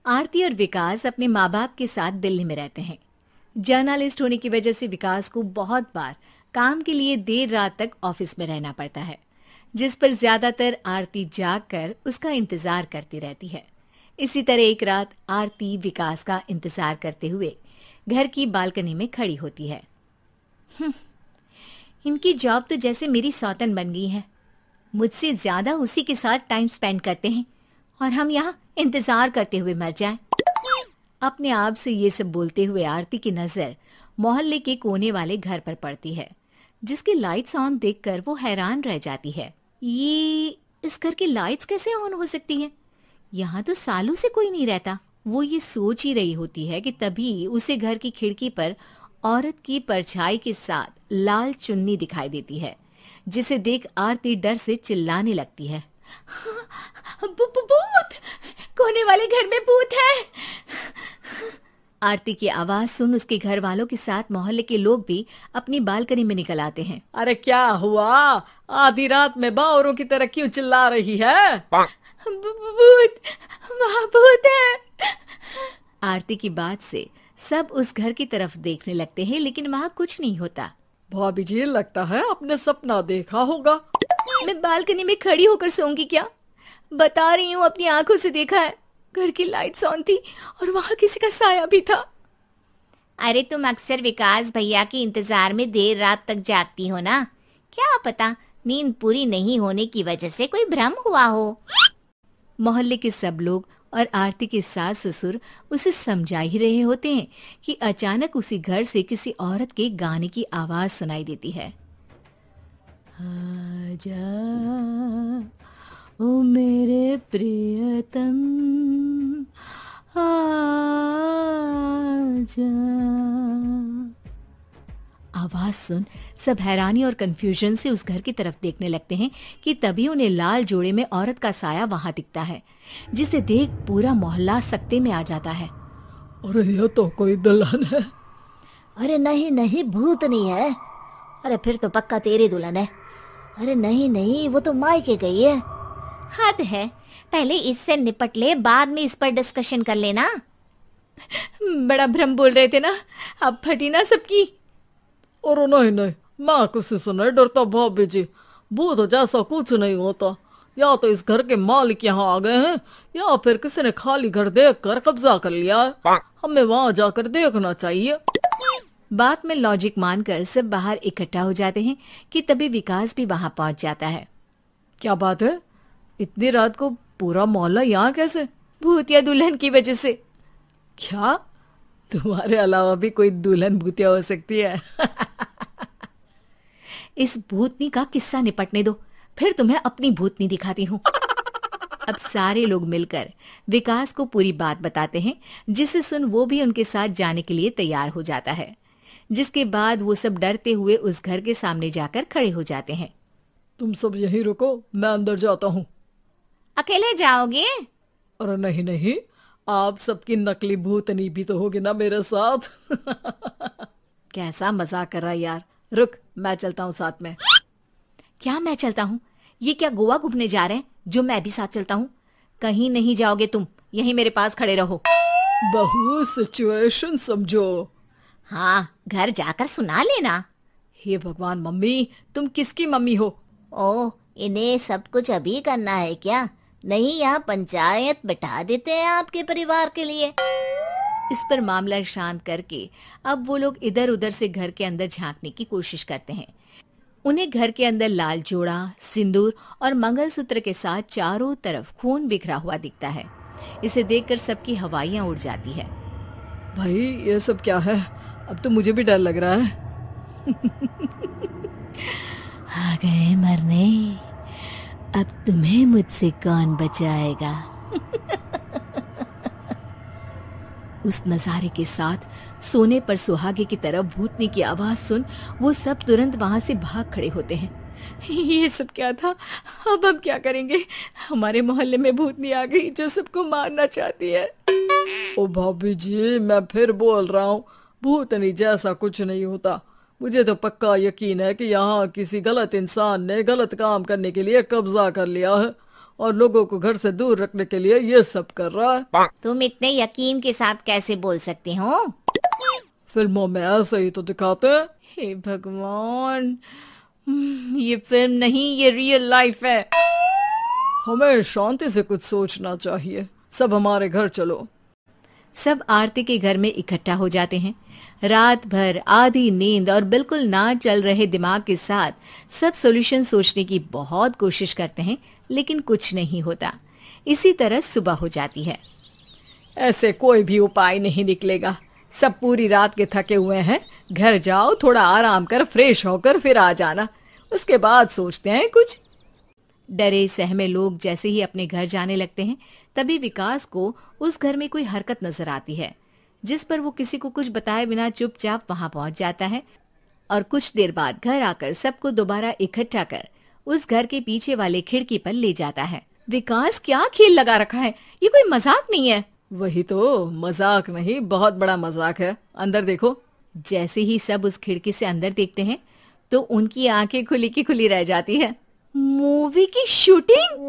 आरती और विकास अपने माँ बाप के साथ दिल्ली में रहते हैं। जर्नलिस्ट होने की वजह से विकास को बहुत बार काम के लिए देर रात तक ऑफिस में रहना पड़ता है, जिस पर ज्यादातर आरती जाग कर उसका इंतजार करती रहती है। इसी तरह एक रात आरती विकास का इंतजार करते हुए घर की बालकनी में खड़ी होती है। इनकी जॉब तो जैसे मेरी सौतन बन गई है। मुझसे ज्यादा उसी के साथ टाइम स्पेंड करते हैं और हम यहाँ इंतजार करते हुए मर जाएं। अपने आप से ये सब बोलते हुए आरती की नजर मोहल्ले के कोने वाले घर पर पड़ती है, जिसकी लाइट्स ऑन देखकर वो हैरान रह जाती है। ये इस घर की लाइट्स कैसे ऑन हो सकती हैं? यहाँ तो सालों से कोई नहीं रहता। वो ये सोच ही रही होती है कि तभी उसे घर की खिड़की पर औरत की परछाई के साथ लाल चुन्नी दिखाई देती है, जिसे देख आरती डर से चिल्लाने लगती है। भूत! कोने वाले घर में भूत है! आरती की आवाज सुन उसके घर वालों के साथ मोहल्ले के लोग भी अपनी बालकनी में निकल आते हैं। अरे क्या हुआ? आधी रात में बावरों की तरह क्यों चिल्ला रही है? भूत! वहाँ भूत है! आरती की बात से सब उस घर की तरफ देखने लगते हैं, लेकिन वहाँ कुछ नहीं होता। भाभी जी, लगता है आपने सपना देखा होगा। मैं बालकनी में खड़ी होकर सोऊंगी क्या? बता रही हूँ, अपनी आंखों से देखा है। घर की लाइट्स ऑन थी और वहाँ किसी का साया भी था। अरे तुम अक्सर विकास भैया के इंतजार में देर रात तक जागती हो ना, क्या पता नींद पूरी नहीं होने की वजह से कोई भ्रम हुआ हो। मोहल्ले के सब लोग और आरती के सास ससुर उसे समझा ही रहे होते हैं कि अचानक उसी घर से किसी औरत के गाने की आवाज सुनाई देती है। आजा ओ मेरे प्रियतम आजा। आवाज सुन सब हैरानी और कंफ्यूजन से उस घर की तरफ देखने लगते हैं कि तभी उन्हें लाल जोड़े में औरत का साया वहां दिखता है, जिसे देख पूरा मोहल्ला सकते में आ जाता है। अरे ये तो कोई दुल्हन है। अरे नहीं नहीं, भूत नहीं है। अरे फिर तो पक्का तेरी दुल्हन है। अरे नहीं नहीं, वो तो मायके गई है। हद है, पहले इससे निपट ले, बाद में इस पर डिस्कशन कर लेना। बड़ा भ्रम बोल रहे थे ना, अब फटी ना सबकी। और नहीं नहीं, मैं किसी से नहीं डरता भाभी जी। भूत जैसा कुछ नहीं होता। या तो इस घर के मालिक यहाँ आ गए हैं, या फिर किसी ने खाली घर देख कर कब्जा कर लिया है। हमें वहाँ जाकर देखना चाहिए। बात में लॉजिक मानकर सब बाहर इकट्ठा हो जाते हैं कि तभी विकास भी वहां पहुंच जाता है। क्या बात है? इतनी रात को पूरा मोहल्ला यहाँ कैसे? भूतिया दुल्हन की वजह से। क्या तुम्हारे अलावा भी कोई दुल्हन भूतिया हो सकती है? इस भूतनी का किस्सा निपटने दो, फिर तुम्हें अपनी भूतनी दिखाती हूँ। अब सारे लोग मिलकर विकास को पूरी बात बताते हैं, जिसे सुन वो भी उनके साथ जाने के लिए तैयार हो जाता है। जिसके बाद वो सब डरते हुए उस घर के सामने जाकर खड़े हो जाते हैं। तुम सब यहीं रुको, मैं अंदर जाता हूँ। अकेले जाओगे? अरे नहीं नहीं, आप सबकी नकली भूतनी भी तो होगी ना मेरे साथ। कैसा मजाक कर रहा है यार। रुक, मैं चलता हूँ साथ में। क्या मैं चलता हूँ? ये क्या गोवा घूमने जा रहे हैं जो मैं भी साथ चलता हूँ? कहीं नहीं जाओगे तुम, यहीं मेरे पास खड़े रहो। बहू सिचुएशन समझो। हाँ, घर जाकर सुना लेना। हे भगवान, मम्मी तुम किसकी मम्मी हो? ओह, इन्हें सब कुछ अभी करना है क्या? नहीं, यहाँ पंचायत बिठा देते हैं आपके परिवार के लिए। इस पर मामला शांत करके अब वो लोग इधर उधर से घर के अंदर झांकने की कोशिश करते हैं। उन्हें घर के अंदर लाल जोड़ा, सिंदूर और मंगलसूत्र के साथ चारों तरफ खून बिखरा हुआ दिखता है। इसे देखकर सबकी हवाइयां उड़ जाती है। भाई ये सब क्या है? अब तो मुझे भी डर लग रहा है। आ गए मरने, अब तुम्हें मुझसे कौन बचाएगा? उस नजारे के साथ सोने पर सुहागे की तरह भूतनी की आवाज सुन वो सब तुरंत वहां से भाग खड़े होते हैं। ये सब क्या था? अब हम क्या करेंगे? हमारे मोहल्ले में भूतनी आ गई जो सबको मारना चाहती है। ओ भाभी जी, मैं फिर बोल रहा हूँ, भूतनी जैसा कुछ नहीं होता। मुझे तो पक्का यकीन है कि यहाँ किसी गलत इंसान ने गलत काम करने के लिए कब्जा कर लिया है और लोगों को घर से दूर रखने के लिए ये सब कर रहा है। तुम इतने यकीन के साथ कैसे बोल सकते हो? फिल्मों में ऐसे ही तो दिखाते हैं। हे भगवान, ये फिल्म नहीं, ये रियल लाइफ है। हमें शांति से कुछ सोचना चाहिए। सब हमारे घर चलो। सब आरती के घर में इकट्ठा हो जाते हैं। रात भर आधी नींद और बिल्कुल ना चल रहे दिमाग के साथ सब सॉल्यूशन सोचने की बहुत कोशिश करते हैं, लेकिन कुछ नहीं होता। इसी तरह सुबह हो जाती है। ऐसे कोई भी उपाय नहीं निकलेगा। सब पूरी रात के थके हुए हैं। घर जाओ, थोड़ा आराम कर, फ्रेश होकर फिर आ जाना, उसके बाद सोचते हैं कुछ। डरे सहमे लोग जैसे ही अपने घर जाने लगते हैं, तभी विकास को उस घर में कोई हरकत नजर आती है, जिस पर वो किसी को कुछ बताए बिना चुपचाप वहां पहुंच जाता है और कुछ देर बाद घर आकर सबको दोबारा इकट्ठा कर उस घर के पीछे वाले खिड़की पर ले जाता है। विकास, क्या खेल लगा रखा है? ये कोई मजाक नहीं है। वही तो, मजाक नहीं, बहुत बड़ा मजाक है। अंदर देखो। जैसे ही सब उस खिड़की से अंदर देखते हैं तो उनकी आंखें खुली की खुली रह जाती है। मूवी की शूटिंग!